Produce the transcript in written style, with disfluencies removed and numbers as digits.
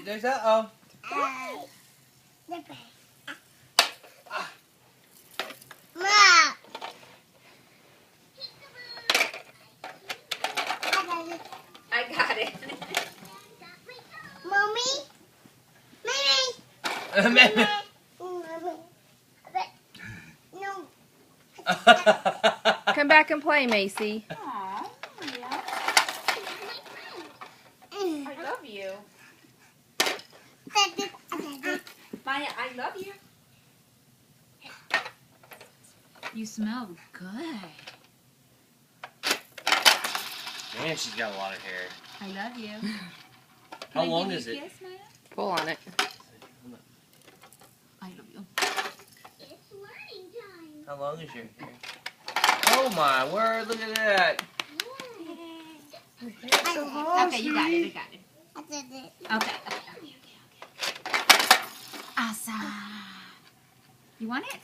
There's uh-oh. I got it. Mommy? No. Come back and play, Macy. Aw, yeah. I love you. Maya, I love you. You smell good. Man, she's got a lot of hair. I love you. How Can I long give is you it? a kiss, Maya? Pull on it. I love you. It's learning time. How long is your hair? Oh my word, look at that. Okay, you got it. I got it. Okay. Awesome. You want it?